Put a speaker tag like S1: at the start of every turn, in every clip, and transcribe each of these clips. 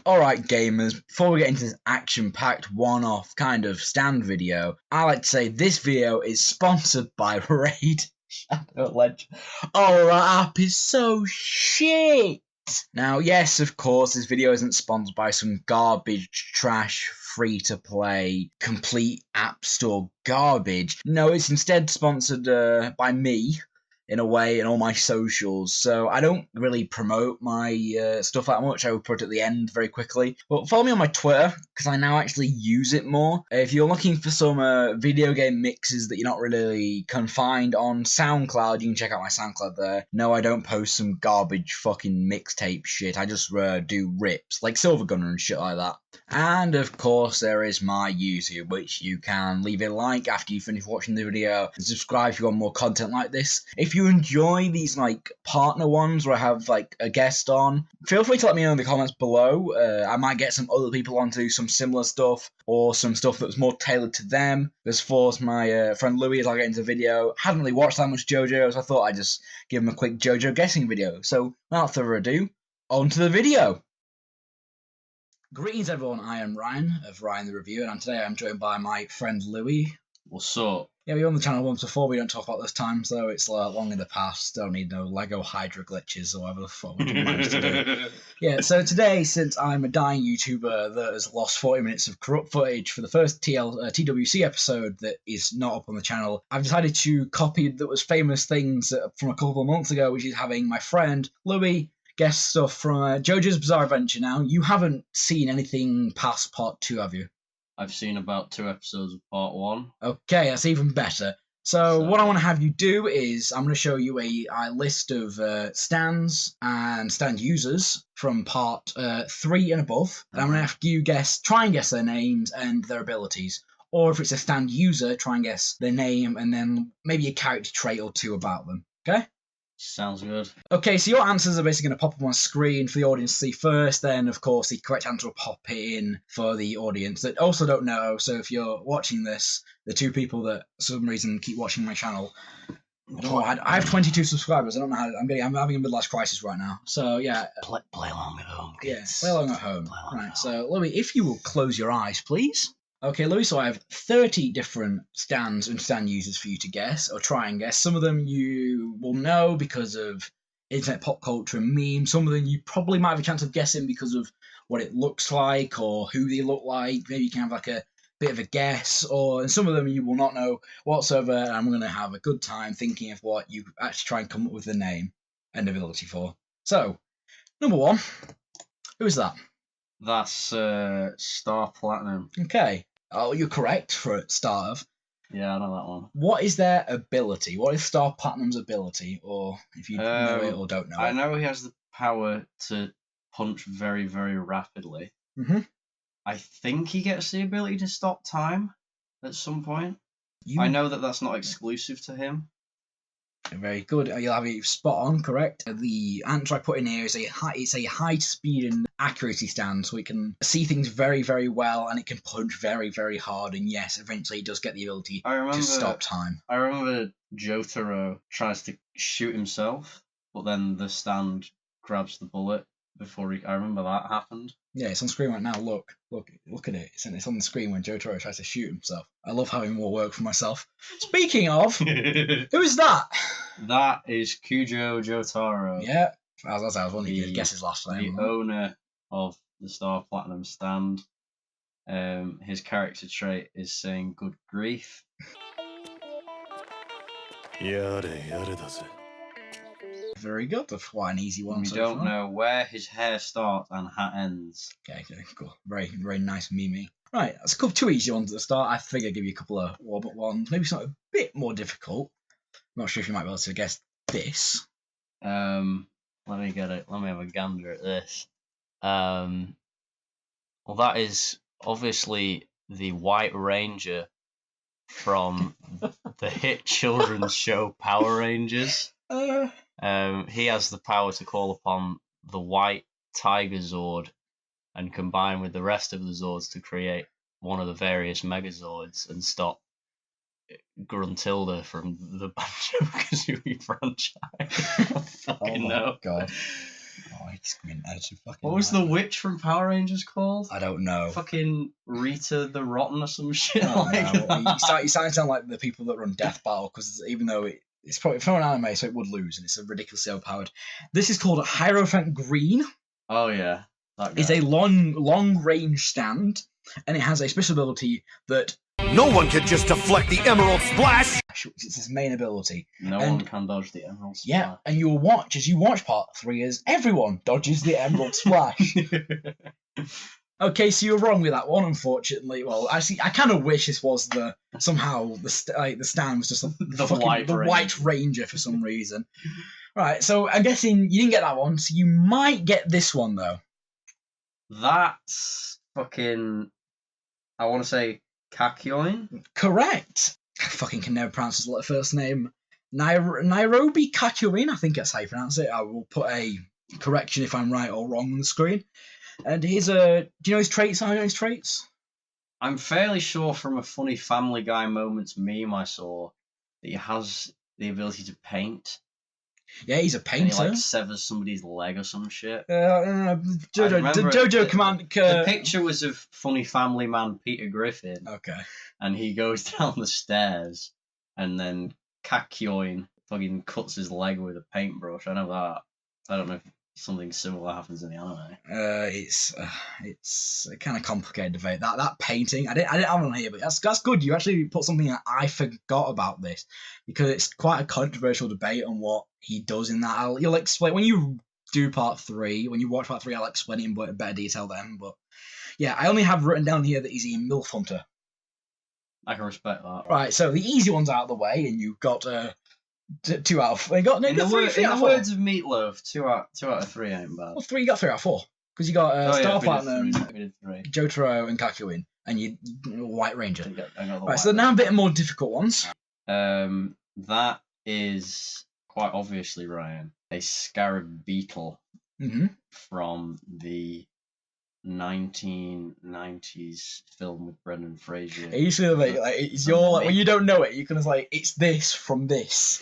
S1: Alright gamers, before we get into this action-packed one-off kind of stand video, I like to say this video is sponsored by Raid Shadow Legend. Oh, that app is so shit! Now, yes, of course, this video isn't sponsored by some garbage, trash, free-to-play, complete App Store garbage. No, it's instead sponsored by me, in a way, in all my socials. So I don't really promote my stuff that much. I will put it at the end very quickly. But follow me on my Twitter, because I now actually use it more. If you're looking for some video game mixes that you're not really confined on SoundCloud, you can check out my SoundCloud there. No, I don't post some garbage fucking mixtape shit. I just do rips, like Silver Gunner and shit like that. And of course, there is my YouTube, which you can leave a like after you finish watching the video, and subscribe if you want more content like this. If you enjoy these like partner ones where I have like a guest on, feel free to let me know in the comments below. I might get some other people on to do some similar stuff, or some stuff that was more tailored to them. As far as my friend Louis, as I get into the video, hadn't really watched that much JoJo, so I thought I'd just give him a quick JoJo guessing video. So without further ado, on to the video. Greetings everyone, I am Ryan of Ryan the Reviewer, and today I'm joined by my friend Louis.
S2: What's up?
S1: Yeah, we were on the channel once before, we don't talk about those times though, it's long in the past, don't need no Lego Hydra glitches or whatever the fuck we can manage to do. Yeah, so today, since I'm a dying YouTuber that has lost 40 minutes of corrupt footage for the first TWC episode that is not up on the channel, I've decided to copy those famous things from a couple of months ago, which is having my friend Louis guess stuff from JoJo's Bizarre Adventure. Now, you haven't seen anything past part 2, have you?
S2: I've seen about 2 episodes of part 1.
S1: Okay, that's even better. So what I want to have you do is, I'm going to show you a list of stands and stand users from part 3 and above. And I'm going to have you try and guess their names and their abilities. Or if it's a stand user, try and guess their name and then maybe a character trait or 2 about them. Okay?
S2: Sounds good.
S1: Okay, so your answers are basically going to pop up on screen for the audience to see first, then of course the correct answer will pop in for the audience that also don't know. So if you're watching this, the 2 people that for some reason keep watching my channel, I have 22 subscribers. I don't know how I'm having a midlife crisis right now. So yeah,
S2: play along at home, kids.
S1: Yeah, play along at home. Right. So Louis, if you will close your eyes, please. Okay, Louis, so I have 30 different stands and stand users for you to guess, or try and guess. Some of them you will know because of internet pop culture and memes. Some of them you probably might have a chance of guessing because of what it looks like or who they look like. Maybe you can have like a bit of a guess, and some of them you will not know whatsoever, and I'm going to have a good time thinking of what you actually try and come up with the name and ability for. So, number 1, who is that?
S2: That's Star Platinum.
S1: Okay. Oh, you're correct for a start of.
S2: Yeah, I know that one.
S1: What is their ability? What is Star Platinum's ability? Or if you know it or don't know
S2: I know he has the power to punch very, very rapidly.
S1: Mm-hmm.
S2: I think he gets the ability to stop time at some point. I know that that's not exclusive to him.
S1: Very good. You'll have it spot on, correct. The answer I put in here is it's a high speed and accuracy stand, so it can see things very, very well, and it can punch very, very hard. And yes, eventually it does get the ability to stop time.
S2: I remember Jotaro tries to shoot himself, but then the stand grabs the bullet before I remember that happened.
S1: Yeah, it's on screen right now. Look at it. It's on the screen when Jotaro tries to shoot himself. I love having more work for myself. Speaking of, who is that?
S2: That is Kujo Jotaro.
S1: Yeah, I was wondering if you'd guess his last name.
S2: The owner of the Star Platinum stand. His character trait is saying "good grief."
S1: Very good. That's quite an easy one.
S2: We don't know where his hair starts and hat ends.
S1: Okay, cool. Very, very nice meme. Right, that's a couple 2 easy ones at the start. I figure I'd give you a couple of warm-up ones. Maybe something a bit more difficult. I'm not sure if you might be able to guess this.
S2: Let me get it. Let me have a gander at this. Well, that is obviously the White Ranger from the hit children's show Power Rangers. He has the power to call upon the White Tiger Zord and combine with the rest of the Zords to create one of the various Megazords and stop Gruntilda from the Banjo-Kazooie franchise.
S1: Oh my god. Oh, he's been edited fucking.
S2: What was the witch from Power Rangers called?
S1: I don't know.
S2: Fucking Rita the Rotten or some shit
S1: Oh,
S2: like
S1: no.
S2: that.
S1: You start to sound like the people that run Death Battle, because even though it's probably from an anime, so it would lose, and it's a ridiculously overpowered. This is called Hierophant Green.
S2: Oh yeah, that guy.
S1: It's a long range stand, and it has a special ability that
S3: no one can just deflect the Emerald Splash.
S1: It's his main ability.
S2: No one can dodge the Emerald Splash.
S1: Yeah, and you'll watch as you watch part 3 as everyone dodges the Emerald Splash. Okay, so you're wrong with that one, unfortunately. Well, actually, I kind of wish this was the stand was just the White Ranger for some reason. Right, so I'm guessing you didn't get that one, so you might get this one though.
S2: That's fucking. I want to say Kakyoin.
S1: Correct. I fucking can never pronounce his first name. Nairobi Kakyoin, I think that's how you pronounce it. I will put a correction if I'm right or wrong on the screen. And here's do you know his traits? I know his traits.
S2: I'm fairly sure from a funny Family Guy moments meme I saw that he has the ability to paint.
S1: Yeah, he's a painter.
S2: And he severs somebody's leg or some shit.
S1: JoJo command.
S2: The picture was of funny family man Peter Griffin.
S1: Okay.
S2: And he goes down the stairs, and then Kakyoin fucking cuts his leg with a paintbrush. I know that. I don't know if something similar happens in the anime.
S1: It's a kind of complicated debate. That painting, I didn't have it on here, but that's good. You actually put something that I forgot about this, because it's quite a controversial debate on what he does in that. You'll explain when you do part 3. When you watch part 3, I'll explain it in better detail then. But yeah, I only have written down here that he's a MILF hunter.
S2: I can respect that.
S1: Right, so the easy one's out of the way, and you've got 2 out of. You got
S2: in the words of Meatloaf, 2 out of 3 ain't bad.
S1: Well, 3 you got 3 out of 4 because you got Star Platinum,
S2: three.
S1: Jotaro, and Kakyoin, and you White Ranger.
S2: I got
S1: right, so now a bit more difficult ones.
S2: That is quite obviously Ryan, a scarab beetle from the 1990s film with Brendan Fraser.
S1: It usually it's your when you don't know it, you can just it's this from this.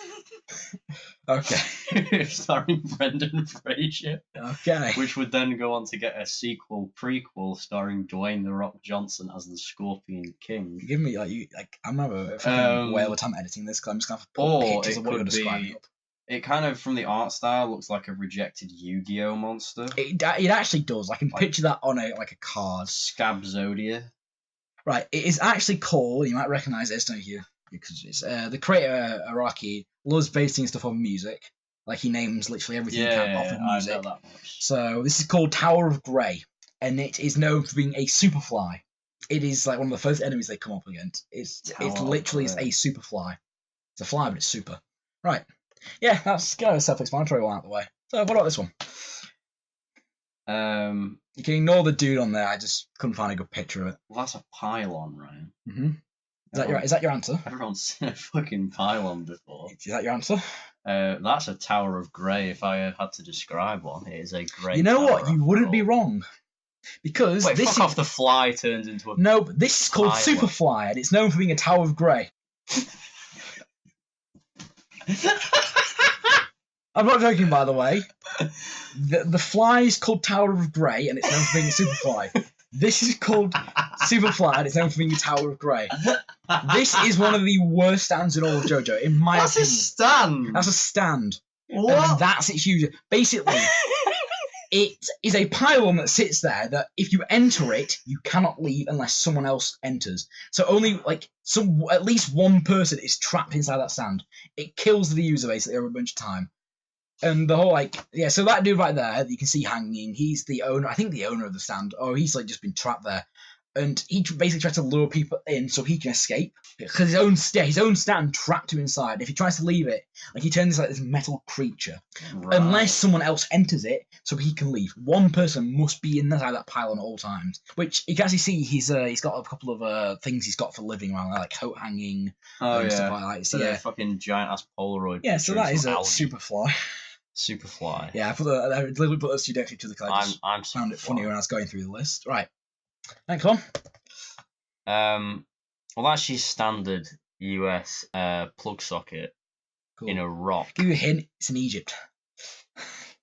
S1: Okay.
S2: Starring Brendan Fraser.
S1: Okay.
S2: Which would then go on to get a prequel starring Dwayne The Rock Johnson as the Scorpion King.
S1: Give me I'm gonna have a fucking whale of time editing this because I'm just gonna have to put pictures of what you're describing up.
S2: It kind of, from the art style, looks like a rejected Yu-Gi-Oh monster.
S1: It actually does. I can picture that on a card.
S2: Scabzodia.
S1: Right. It is actually called. You might recognise this, don't you? Because it's the creator Araki loves basing stuff on music. He names literally everything off of music.
S2: I know that much.
S1: So this is called Tower of Grey, and it is known for being a superfly. It is one of the first enemies they come up against. It's literally a superfly. It's a fly, but it's super. Right. Yeah, that's kind of a self-explanatory one out of the way. So what about this one? You can ignore the dude on there. I just couldn't find a good picture of it.
S2: Well, that's a pylon, Ryan.
S1: Is that your answer?
S2: Everyone's seen a fucking pylon before.
S1: Is that your answer?
S2: That's a Tower of Grey. If I had to describe one, it is a grey.
S1: You know what? You wouldn't be
S2: overall.
S1: wrong. Because
S2: Wait, fuck off, the fly turns into a...
S1: No, but this is called
S2: pylon.
S1: Superfly, and it's known for being a Tower of Grey. I'm not joking, by the way. The fly is called Tower of Grey, and it's known for being a superfly. This is called Superfly, and it's known for being a Tower of Grey. This is one of the worst stands in all of JoJo, in my opinion.
S2: That's a stand.
S1: That's a stand.
S2: What?
S1: And that's its user. Basically, it is a pylon that sits there that if you enter it, you cannot leave unless someone else enters. So only at least one person is trapped inside that stand. It kills the user basically over a bunch of time. And the whole so that dude right there that you can see hanging, he's the owner. I think the owner of the stand. Or he's just been trapped there, and he basically tries to lure people in so he can escape because his own stand trapped him inside. If he tries to leave it, he turns into this metal creature, unless someone else enters it so he can leave. One person must be inside that pylon at all times. Which you can actually see he's got a couple of things he's got for living around there, like coat hanging, stuff like that. So
S2: fucking giant ass Polaroid.
S1: Yeah, so that is a Superfly.
S2: Superfly.
S1: Yeah, I literally put those two next to each other because I just found it funny when I was going through the list. Right. Thanks, on.
S2: Well, that's your standard US plug socket in a rock.
S1: Give you a hint, it's in Egypt.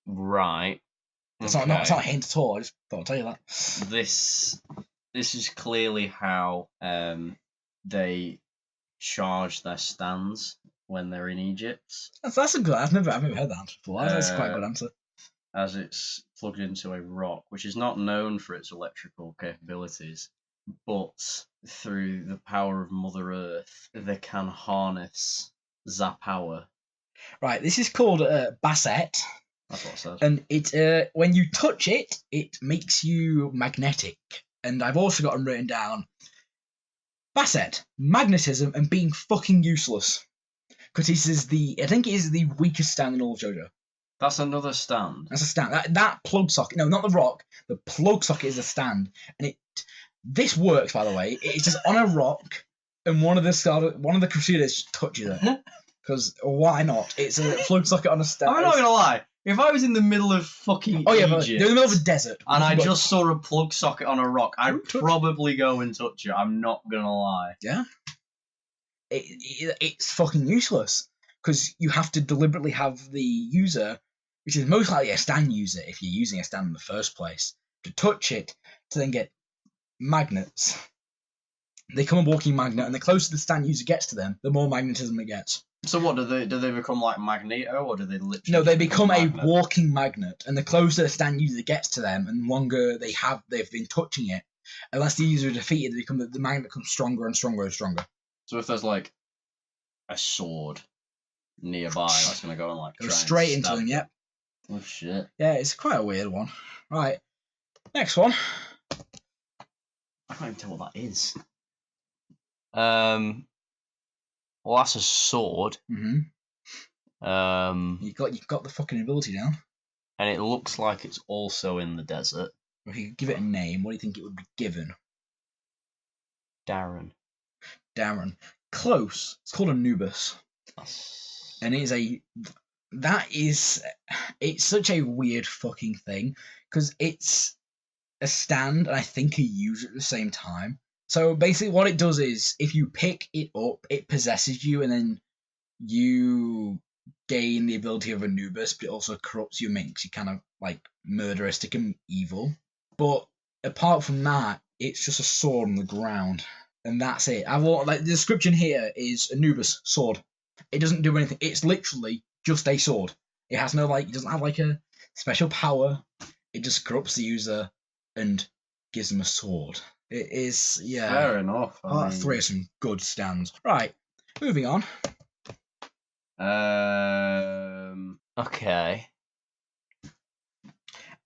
S2: Right.
S1: It's not a hint at all. I just thought I'd tell you that.
S2: This is clearly how they charge their stands when they're in Egypt.
S1: That's a good. I've never heard that answer before. That's quite a good answer.
S2: As it's plugged into a rock, which is not known for its electrical capabilities, but through the power of Mother Earth, they can harness that power.
S1: Right, this is called Basset.
S2: That's what it says.
S1: And it when you touch it, it makes you magnetic. And I've also got them written down. Basset, magnetism and being fucking useless. Because I think it is the weakest stand in all of JoJo.
S2: That's another stand.
S1: That's a stand. That plug socket. No, not the rock. The plug socket is a stand. And this works, by the way. It's just on a rock, and one of the Crusaders touches it. Because why not? It's a plug socket on a stand.
S2: I'm not gonna lie. If I was in the middle of fucking
S1: but
S2: Egypt,
S1: you're in the middle of a desert,
S2: and I just saw a plug socket on a rock, I'd probably go and touch it. I'm not gonna lie.
S1: Yeah. It's fucking useless because you have to deliberately have the user, which is most likely a stand user if you're using a stand in the first place, to touch it to then get magnets. They become a walking magnet, and the closer the stand user gets to them, the more magnetism it gets.
S2: So what do they become like Magneto, or do they literally?
S1: No, they become a walking magnet, and the closer the stand user gets to them, and longer they've been touching it, unless the user is defeated, the magnet becomes stronger and stronger and stronger.
S2: So if there's like a sword nearby, that's gonna go and like
S1: go straight into them. Yep.
S2: Oh shit.
S1: Yeah, it's quite a weird one. Right, next one.
S2: I can't even tell what that is. Well, that's a sword.
S1: Mm-hmm. You've got the fucking ability down.
S2: And it looks like it's also in the desert.
S1: If you could give it a name, what do you think it would be given?
S2: Daren.
S1: Close. It's called Anubis. And it's such a weird fucking thing because it's a stand and I think a user at the same time. So basically what it does is if you pick it up, it possesses you and then you gain the ability of Anubis, but it also corrupts you and makes you kind of like murderistic and evil. But apart from that, it's just a sword on the ground. And that's it. The description here is Anubis sword. It doesn't do anything. It's literally just a sword. It has no it doesn't have a special power. It just corrupts the user and gives them a sword. It is, yeah.
S2: Fair enough.
S1: Part 3 of some good stands. Right, moving on.
S2: Okay.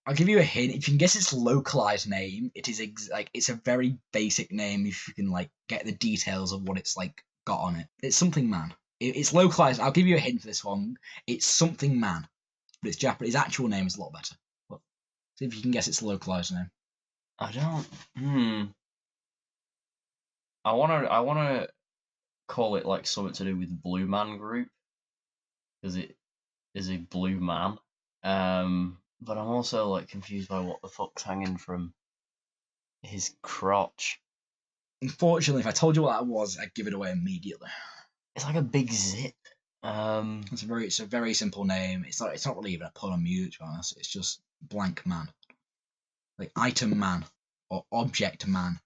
S1: I'll give you a hint. If you can guess its localized name, it is it's a very basic name. If you can get the details of what it's got on it, it's something man. It's localized. I'll give you a hint for this one. It's something man, but it's Japanese. His actual name is a lot better. But see if you can guess its localized name.
S2: I don't. I wanna call it something to do with Blue Man Group, because it is a blue man. But I'm also confused by what the fuck's hanging from his crotch.
S1: Unfortunately, if I told you what that was, I'd give it away immediately.
S2: It's like a big zip.
S1: It's a very simple name. It's not really even a pun on music, to be honest. It's just blank man, item man or object man.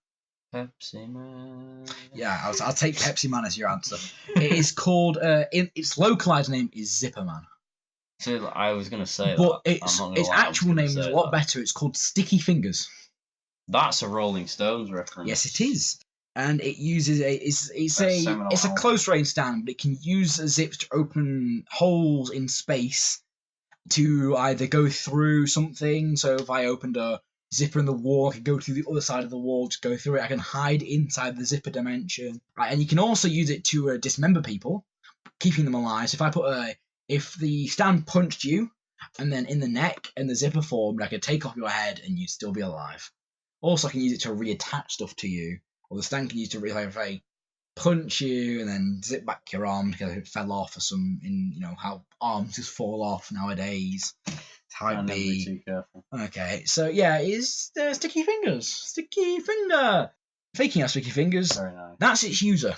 S2: Pepsi Man.
S1: Yeah, I'll take Pepsi Man as your answer. It is called. Its localized name is Zipper Man.
S2: So I was gonna say
S1: but
S2: that.
S1: Its actual name is a lot better. It's called Sticky Fingers.
S2: That's a Rolling Stones reference.
S1: Yes, it is. And it uses it's a close range stand, but it can use zips to open holes in space to either go through something. So if I opened a zipper in the wall, I can go to the other side of the wall to go through it. I can hide inside the zipper dimension. Right, and you can also use it to dismember people, keeping them alive. So if the stand punched you, and then in the neck and the zipper formed, I could take off your head and you'd still be alive. Also, I can use it to reattach stuff to you, or the stand can use it to if I punch you and then zip back your arm because it fell off or how arms just fall off nowadays. How it be.
S2: Too careful.
S1: Okay, so yeah, it's Sticky Fingers. Sticky Finger. Speaking of Sticky Fingers,
S2: very nice.
S1: That's its user.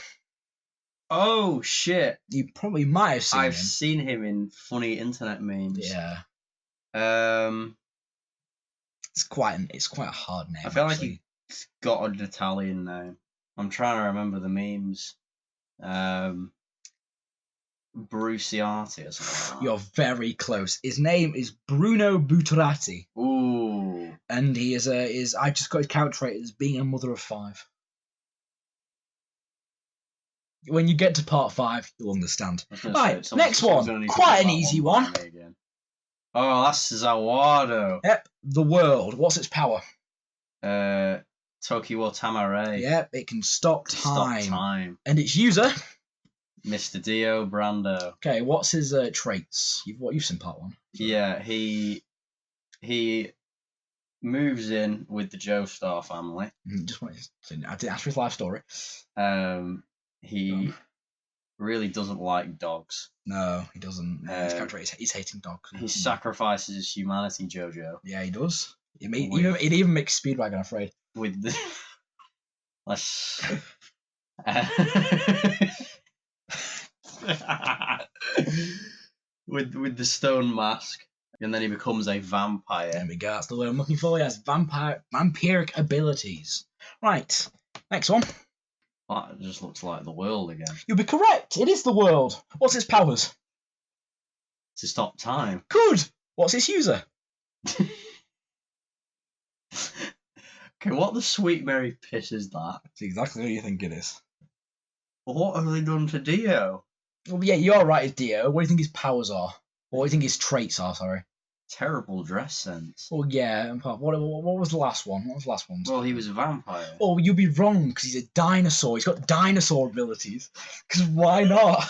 S2: Oh shit!
S1: You probably might have seen him.
S2: I've seen him in funny internet memes.
S1: Yeah. It's quite a hard name.
S2: I feel like
S1: actually.
S2: he's got an Italian name. I'm trying to remember the memes. Bruciarti or something. Like
S1: You're very close. His name is Bruno Bucciarati.
S2: Ooh.
S1: And he is I just got his character trait as being a mother of 5. When you get to part 5, you'll understand. Right, next one. Quite an easy one.
S2: Oh, that's Zawado.
S1: Yep, the world. What's its power?
S2: Tokiwo Tamare.
S1: Yep, it can stop time.
S2: Stop time.
S1: And its user?
S2: Mr. Dio Brando.
S1: Okay, what's his traits? You've seen part 1.
S2: Yeah, he moves in with the Joestar family.
S1: Just wanted to, I didn't ask for his life story.
S2: He really doesn't like dogs.
S1: No, he doesn't. His character he's hating dogs.
S2: He sacrifices his humanity, JoJo.
S1: Yeah, he does. It even makes Speedwagon afraid.
S2: With the let's with the stone mask, and then he becomes a vampire.
S1: There we go. That's the word I'm looking for. He has vampiric abilities. Right. Next one.
S2: That just looks like the world again.
S1: You'll be correct. It is the world. What's its powers?
S2: To stop time.
S1: Good. What's its user?
S2: Okay, what the sweet Mary piss is that?
S1: That's exactly what you think it is.
S2: Well, what have they done to Dio?
S1: Well, yeah, you're right, it's Dio. What do you think his powers are? Or what do you think his traits are, sorry?
S2: Terrible dress sense.
S1: Well, yeah. What was the last one? What was the last one?
S2: Well, he was a vampire.
S1: Oh, you'd be wrong, because he's a dinosaur. He's got dinosaur abilities. Because why not?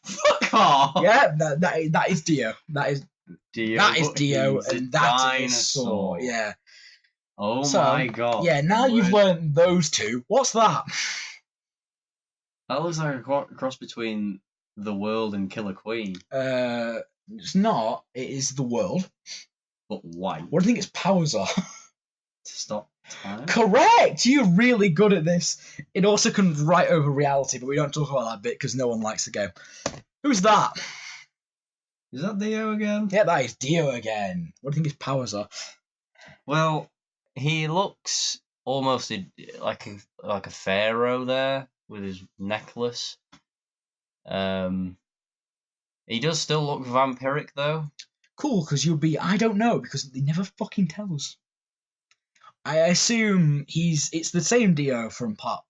S2: Fuck off!
S1: Yeah, that is Dio. That is
S2: Dio.
S1: That is Dio,
S2: He's a
S1: and that is
S2: dinosaur.
S1: Saw. Yeah.
S2: Oh
S1: So,
S2: my god.
S1: Yeah, now you've learned those two. What's that?
S2: That looks like a cross between the world and Killer Queen.
S1: It's not. It is the world.
S2: But white.
S1: What do you think its powers are?
S2: To stop time?
S1: Correct! You're really good at this. It also can write over reality, but we don't talk about that bit because no one likes the game. Who's that?
S2: Is that Dio again?
S1: Yeah, that is Dio again. What do you think his powers are?
S2: Well, he looks almost like a pharaoh there with his necklace. He does still look vampiric though.
S1: Cool, because you'll be. I don't know because they never fucking tell us. I assume it's the same Dio from part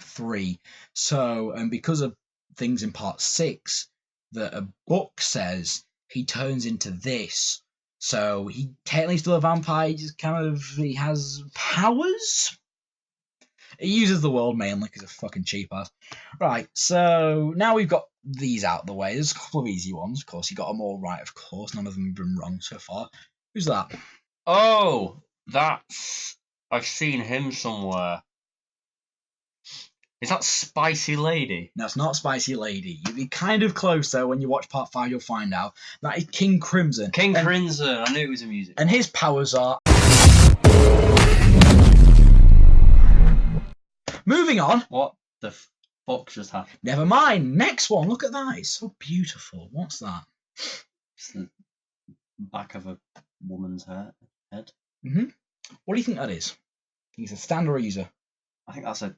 S1: 3. So, and because of things in part 6 that a book says, he turns into this. So he technically still a vampire. He has powers. He uses the world mainly because of fucking cheap ass. Right, so now we've got these out of the way. There's a couple of easy ones, of course. You got them all right, of course. None of them have been wrong so far. Who's that?
S2: Oh, I've seen him somewhere. Is that Spicy Lady?
S1: No, it's not Spicy Lady. You'll be kind of close though. When you watch part 5, you'll find out. That is King Crimson.
S2: Crimson. I knew it was a music.
S1: And his powers are. Moving on.
S2: What the fuck just happened?
S1: Never mind. Next one. Look at that. It's so beautiful. What's that?
S2: It's the back of a woman's head.
S1: Mm-hmm. What do you think that is? He's a stand or a user?
S2: I think that's a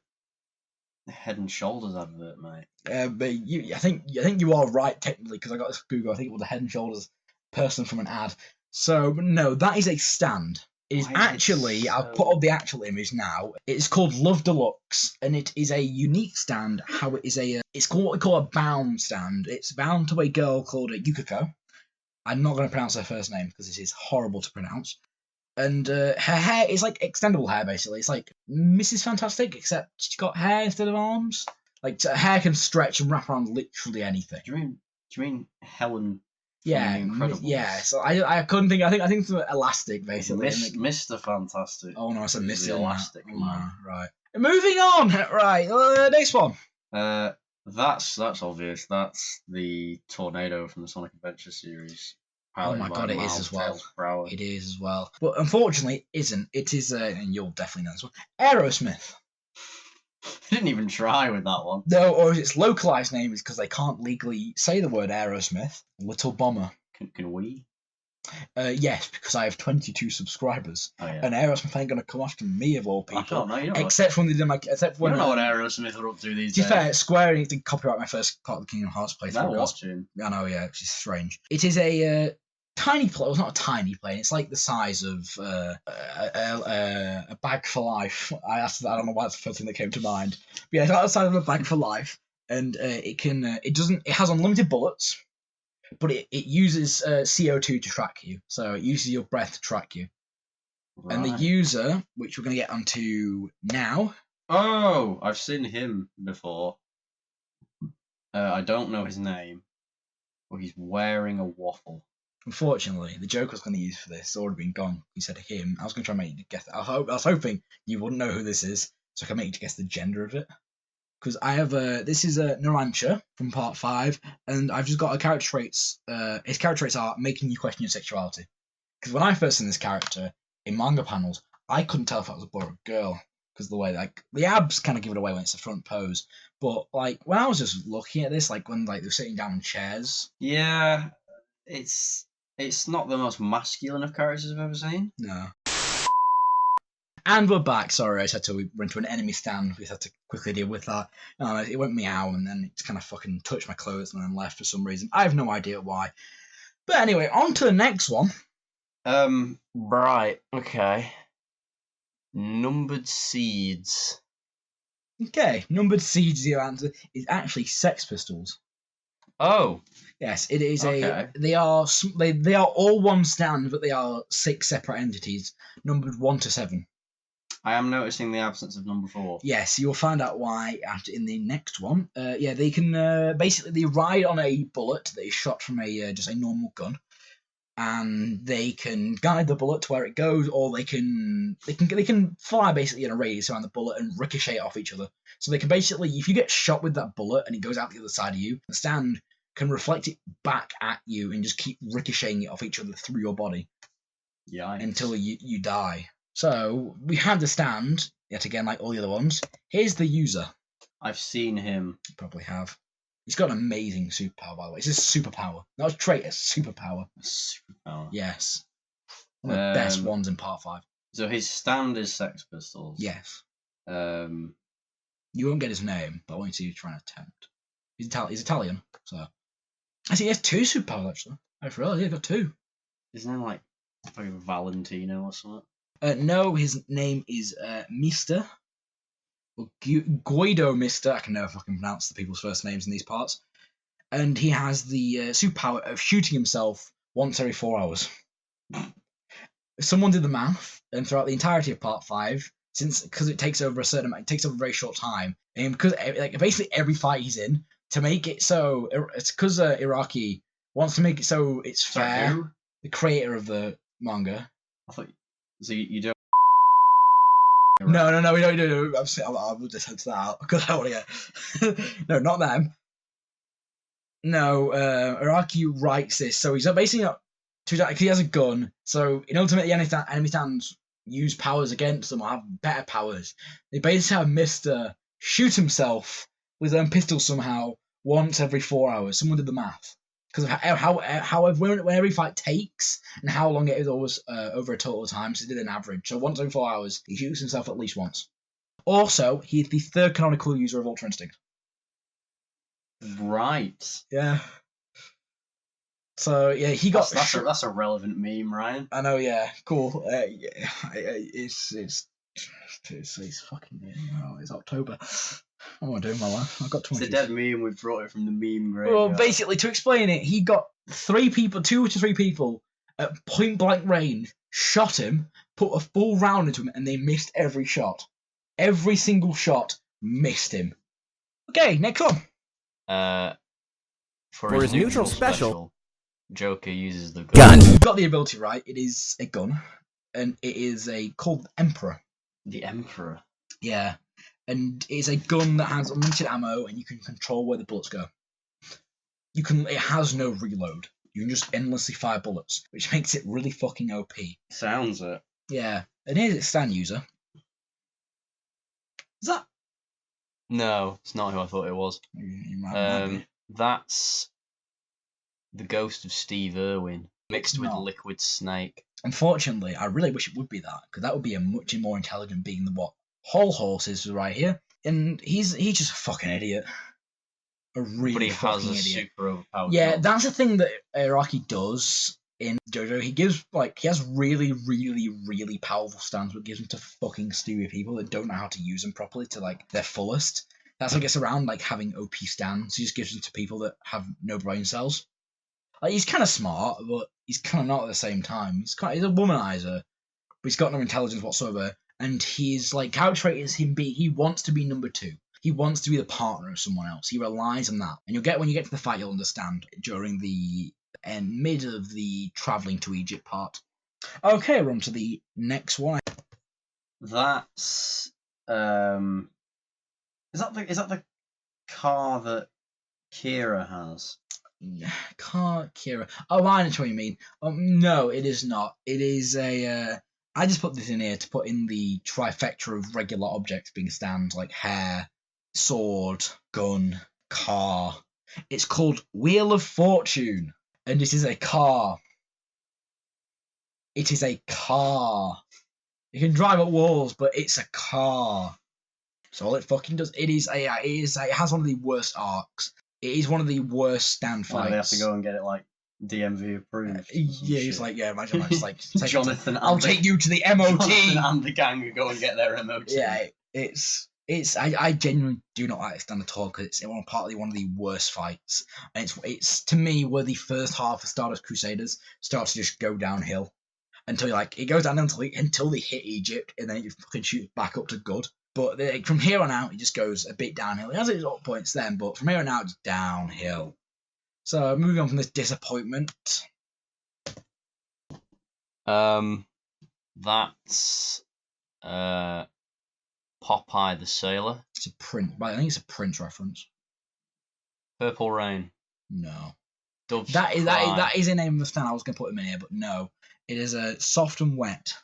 S2: Head and Shoulders advert, mate.
S1: But I think you are right technically because I got this Google. I think it was a Head and Shoulders person from an ad. So no, that is a stand. It is actually. I'll put up the actual image now. It's called Love Deluxe, and it is a unique stand. How it is it's called what we call a bound stand. It's bound to a girl called Yukiko. I'm not going to pronounce her first name because this is horrible to pronounce. And her hair is like extendable hair, basically. It's like Mrs. Fantastic, except she's got hair instead of arms. Like her hair can stretch and wrap around literally anything.
S2: Do you mean Helen?
S1: Yeah,
S2: Incredible.
S1: Yeah. So I couldn't think. I think it's elastic, basically.
S2: Mr. Fantastic.
S1: Oh no, I said Mr.
S2: Elastic Man.
S1: Right. Moving on. Right. Next one.
S2: That's obvious. That's the tornado from the Sonic Adventure series.
S1: Oh my god, it is as well.
S2: Brower.
S1: It is as well. But unfortunately, it isn't. It is, and you'll definitely know this one. Aerosmith.
S2: I didn't even try with that one.
S1: No, or its localized name is because they can't legally say the word Aerosmith. Little Bomber.
S2: Can we?
S1: Yes, because I have 22 subscribers.
S2: Oh yeah.
S1: And Aerosmith ain't gonna come after me of all
S2: I
S1: people.
S2: don't know. You don't know.
S1: Except when they did my. Except
S2: You
S1: when.
S2: don't know what Aerosmith are up to these
S1: To be
S2: days.
S1: fair, Square Enix did copyright my first part of the Kingdom Hearts playthrough.
S2: They're
S1: because-
S2: watching.
S1: I know, yeah, which is strange. It is a tiny plane. Well, it's not a tiny plane. It's like the size of a bag for life. I don't know why that's the first thing that came to mind. But yeah, it's like the size of a bag for life, and it can. It has unlimited bullets, but it uses CO2 to track you. So it uses your breath to track you.
S2: Right.
S1: And the user, which we're going to get onto now.
S2: Oh, I've seen him before. I don't know his name, but he's wearing a waffle.
S1: Unfortunately, the joke I was going to use for this has already been gone. He said him. I was going to try and make you guess. I was hoping you wouldn't know who this is, so I can make you guess the gender of it. Because I have this is a Narancha from Part 5, and I've just got a character traits. His character traits are making you question your sexuality. Because when I first seen this character in manga panels, I couldn't tell if that was a boy or a girl because of the way like the abs kind of give it away when it's a front pose. But like when I was just looking at this, like when like they're sitting down in chairs.
S2: Yeah, it's not the most masculine of characters I've ever seen.
S1: No. And we're back. Sorry, I just had to run to an enemy stand. We just had to quickly deal with that. It went meow and then it kind of fucking touched my clothes and then left for some reason. I have no idea why. But anyway, on to the next one.
S2: Right, okay. Numbered seeds.
S1: Okay, numbered seeds. The answer is actually Sex Pistols.
S2: Oh,
S1: Yes, it is
S2: Okay.
S1: They are they are all one stand, but they are 6 separate entities, numbered 1 to 7.
S2: I am noticing the absence of number 4.
S1: Yes, you'll find out why after in the next one. Yeah, they can basically they ride on a bullet that is shot from a just a normal gun, and they can guide the bullet to where it goes, or they can fly basically in a radius around the bullet and ricochet off each other. So they can basically, if you get shot with that bullet and it goes out the other side of you, the stand can reflect it back at you and just keep ricocheting it off each other through your body
S2: Yeah.
S1: until you die. So we have the stand, yet again, like all the other ones. Here's the user.
S2: I've seen him.
S1: You probably have. He's got an amazing superpower, by the way. It's his superpower. Not a trait, a superpower.
S2: Superpower.
S1: Yes. One of the best ones in Part 5.
S2: So his stand is Sex Pistols.
S1: Yes.
S2: Um,
S1: You won't get his name, but I want you to try and attempt. He's Italian, so. I see he has 2 superpowers, actually. I forgot, he's got 2.
S2: isn't it like Valentino or something?
S1: No, his name is Mr. Guido Mr. I can never fucking pronounce the people's first names in these parts. And he has the superpower of shooting himself once every 4 hours. Someone did the math, and throughout the entirety of Part 5, because it takes over a certain amount, it takes over a very short time, and because like basically every fight he's in, to make it so, it's because Iraqi wants to make it so it's fair.
S2: Who?
S1: The creator of the manga.
S2: I thought. So you don't.
S1: No, we don't do it. I will just censor that out because I want to get. No, not them. No, Iraqi writes this, so he's basically not. Because he has a gun, so in order to make the enemy stands use powers against them or have better powers, they basically have Mr. shoot himself with his own pistol somehow once every 4 hours. Someone did the math. Because of how when every fight takes and how long it is always over a total of time, so they did an average. So once every 4 hours, he shoots himself at least once. Also, he is the 3rd canonical user of Ultra Instinct.
S2: Right.
S1: Yeah. So yeah, he got.
S2: That's a relevant meme, Ryan.
S1: I know. Yeah. Cool. Yeah. It's fucking. It's October. What am I doing with my life? I've got 20.
S2: It's a dead meme. We brought it from the meme graveyard.
S1: Well, basically, to explain it, he got 2 to 3 people at point blank range, shot him, put a full round into him, and they missed every shot. Every single shot missed him. Okay, next one.
S2: For his neutral special, Joker uses the
S4: Gun.
S1: You've got the ability right. It is a gun, and it is called Emperor.
S2: The Emperor.
S1: Yeah, and it's a gun that has unlimited ammo, and you can control where the bullets go. It has no reload. You can just endlessly fire bullets, which makes it really fucking OP.
S2: Sounds it.
S1: Yeah, and here's its stand user. Is that?
S2: No, it's not who I thought it was.
S1: You might be.
S2: That's the ghost of Steve Irwin mixed with
S1: not.
S2: liquid snake.
S1: Unfortunately, I really wish it would be that, because that would be a much more intelligent being than what Whole Horse is right here. And he's just a fucking idiot. A really
S2: But he has
S1: fucking
S2: a
S1: idiot.
S2: super overpowered
S1: Yeah,
S2: gun.
S1: that's the thing that Araki does in JoJo. He has really, really, really powerful stands, but gives them to fucking stupid people that don't know how to use them properly to like their fullest. That's what gets around like having OP stands. He just gives them to people that have no brain cells. Like he's kind of smart, but he's kind of not at the same time. He's a womanizer, but he's got no intelligence whatsoever. And his like character trait is he wants to be number 2. He wants to be the partner of someone else. He relies on that. And when you get to the fight, you'll understand during the mid of the traveling to Egypt part. Okay, we're on to the next one.
S2: That's is that the car that Kira has?
S1: Kira. Oh, I know what you mean. No, it is not. It is a. I just put this in here to put in the trifecta of regular objects being stands like hair, sword, gun, car. It's called Wheel of Fortune, and this is a car. It is a car. You can drive up walls, but it's a car. So all it fucking does, it has one of the worst arcs. It is one of the worst stand fights.
S2: They have to go and get it like DMV approved.
S1: Yeah, he's like, yeah, imagine like, just like
S2: Jonathan.
S1: I'll take you to the MOT.
S2: Jonathan and the gang who go and get their MOT.
S1: Yeah, I genuinely do not like this stand at all because it's partly one of the worst fights, and it's to me where the first half of Stardust Crusaders starts to just go downhill until it goes down until they hit Egypt, and then you fucking shoot back up to good. But from here on out, it just goes a bit downhill. It has its up points then, but from here on out, it's downhill. So moving on from this disappointment.
S2: That's Popeye the Sailor.
S1: It's a print. I think it's a Prince reference.
S2: Purple Rain.
S1: No.
S2: Dove's
S1: That
S2: Cry.
S1: is a name of the stand. I was going to put him in here, but no. It is a Soft and Wet.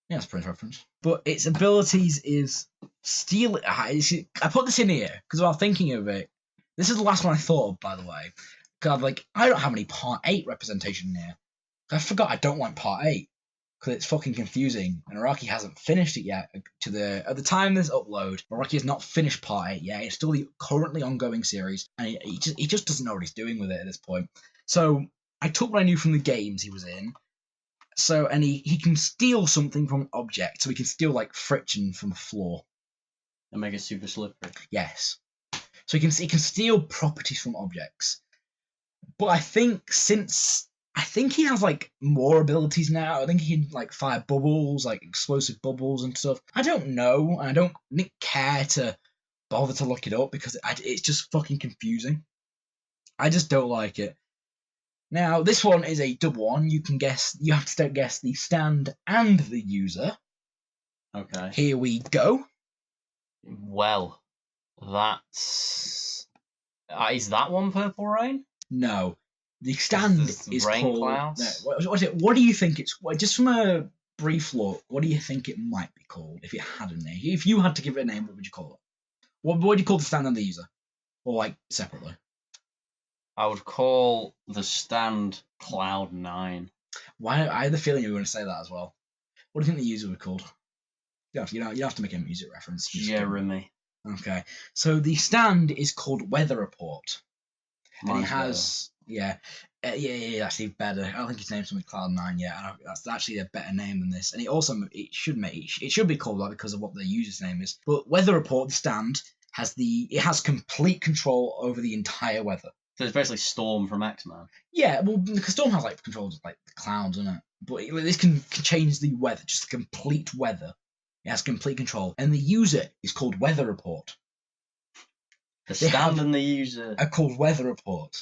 S1: Yeah, it's a Prince reference. But its abilities is steal. I put this in here because while thinking of it, this is the last one I thought of, by the way. Because I don't have any Part 8 representation here. I forgot I don't want Part 8 because it's fucking confusing, and Araki hasn't finished it yet. At the time of this upload, Araki has not finished Part 8 yet. It's still the currently ongoing series, and he just doesn't know what he's doing with it at this point. So I took what I knew from the games he was in. So, and he can steal something from an object. So he can steal like friction from a floor.
S2: And make it super slippery.
S1: Yes. So he can steal properties from objects. But I think he has like more abilities now. I think he can like fire bubbles, like explosive bubbles and stuff. I don't know. I don't care to bother to look it up because it's just fucking confusing. I just don't like it. Now, this one is a double one. You have to guess the stand and the user.
S2: Okay.
S1: Here we go.
S2: Well, that's... is that one Purple Rain?
S1: No. The stand is
S2: Rain
S1: called...
S2: Clouds?
S1: No, what is it? What do you think it's... Just from a brief look, what do you think it might be called if it had a name? If you had to give it a name, what would you call it? What would you call the stand and the user? Or, like, separately?
S2: I would call the stand Cloud9.
S1: Why? I had the feeling you were going to say that as well. What do you think the user would be called? You don't have to make a music reference.
S2: Jeremy.
S1: Okay. So the stand is called Weather Report. And
S2: Mine's
S1: it has... Yeah, actually better. I don't think his name's something Cloud9 yet. That's actually a better name than this. And it should be called that because of what the user's name is. But Weather Report, the stand, has complete control over the entire weather.
S2: So it's basically Storm from X-Men.
S1: Yeah, well, because Storm has like control of like the clouds, doesn't it? But this can change the weather, just the complete weather. It has complete control, and the user is called Weather Report.
S2: The stand and the user
S1: are called Weather Report.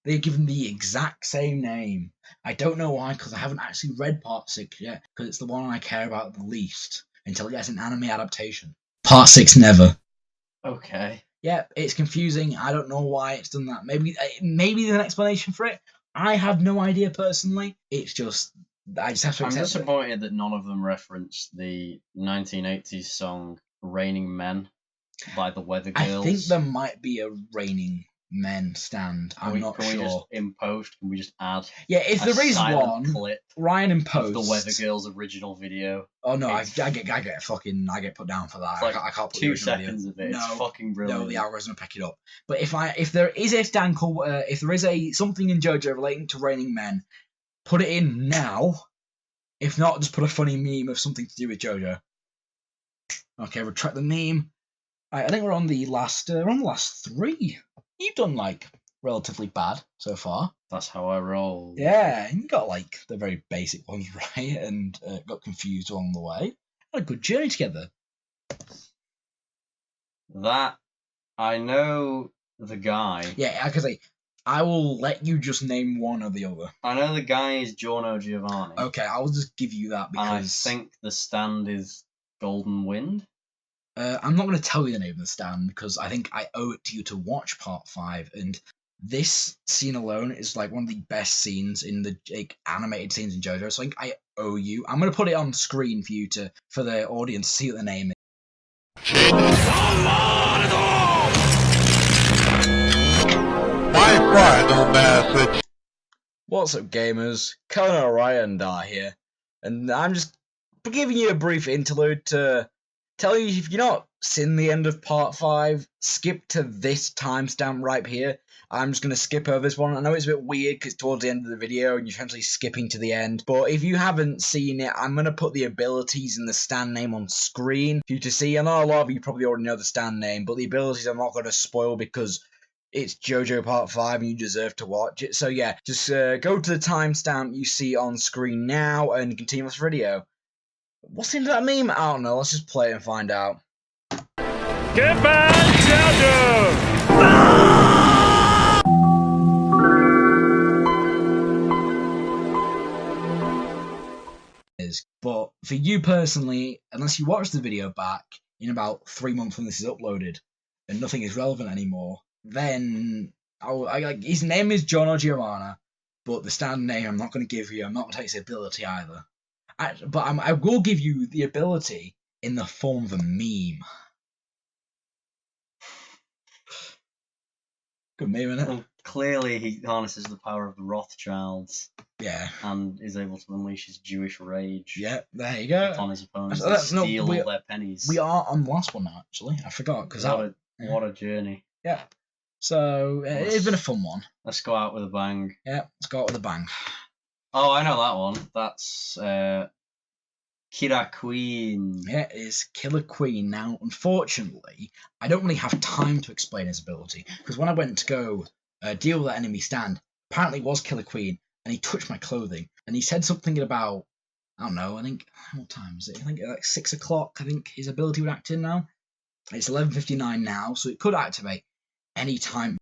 S1: They're given the exact same name. I don't know why, because I haven't actually read Part 6 yet, because it's the one I care about the least until it gets an anime adaptation. Part 6 never.
S2: Okay.
S1: Yeah, it's confusing. I don't know why it's done that. Maybe there's an explanation for it. I have no idea personally. It's just I just have to accept
S2: I'm disappointed that none of them referenced the 1980s song "Raining Men" by the Weather Girls.
S1: I think there might be a Raining men stand. I'm not
S2: Can we
S1: sure.
S2: just in post? Can we just add?
S1: Yeah, if
S2: a
S1: there is
S2: silent
S1: one,
S2: clip
S1: Ryan in
S2: of
S1: post.
S2: the Weather Girls original video.
S1: Oh no, I
S2: It's-
S1: get put down for that.
S2: It's like
S1: I can't put the
S2: 2
S1: original
S2: seconds
S1: video.
S2: of it. It's fucking brilliant.
S1: No, the algorithm will pick it up. But if there is a stand called, if there is a something in JoJo relating to raining men, put it in now. If not, just put a funny meme of something to do with JoJo. Okay, retract the meme. I think we're on the last 3. You've done like relatively bad so far.
S2: That's how I roll.
S1: Yeah, and you got like the very basic ones right, and got confused along the way. Had a good journey together.
S2: That I know the guy.
S1: Yeah, I can say I will let you just name one or the other.
S2: I know the guy is Giorno Giovanni.
S1: Okay, I'll just give you that because
S2: And I think the stand is Golden Wind.
S1: I'm not going to tell you the name of the stand because I think I owe it to you to watch part 5, and this scene alone is like one of the best scenes in the animated scenes in JoJo. So I think I owe you. I'm going to put it on screen for you for the audience to see what the name is.
S3: My final message.
S1: What's up, gamers? Colonel Ryan here, and I'm just giving you a brief interlude to tell you if you're not seen the end of part 5, skip to this timestamp right here. I'm just going to skip over this one. I know it's a bit weird because towards the end of the video and you're essentially skipping to the end, but if you haven't seen it, I'm going to put the abilities and the stand name on screen for you to see. I know a lot of you probably already know the stand name, but the abilities I'm not going to spoil because it's JoJo Part 5 and you deserve to watch it. So yeah, just go to the timestamp you see on screen now and continue this video. What's into that meme? I don't know. Let's just play it and find out.
S4: Goodbye, JoJo!
S1: But for you personally, unless you watch the video back in about 3 months when this is uploaded and nothing is relevant anymore, then his name is Giorno Giovanna, but the stand name I'm not going to give you. I'm not going to take his ability either. I will give you the ability in the form of a meme. Good meme, isn't it?
S2: Well, clearly, he harnesses the power of the Rothschilds.
S1: Yeah.
S2: And is able to unleash his Jewish rage.
S1: Yeah, there you go.
S2: Upon his opponents,
S1: So
S2: and steal
S1: no,
S2: all their pennies.
S1: We are on the last one now, actually. I forgot because
S2: What a journey.
S1: Yeah. So it's been a fun one.
S2: Let's go out with a bang.
S1: Yeah, let's go out with a bang.
S2: Oh, I know that one. That's Kira Queen.
S1: Yeah, it is Killer Queen. Now, unfortunately, I don't really have time to explain his ability because when I went to go deal with that enemy stand, apparently it was Killer Queen, and he touched my clothing, and he said something about, I don't know, I think, what time is it? I think like 6 o'clock, I think his ability would act in now. It's 11:59 now, so it could activate any time.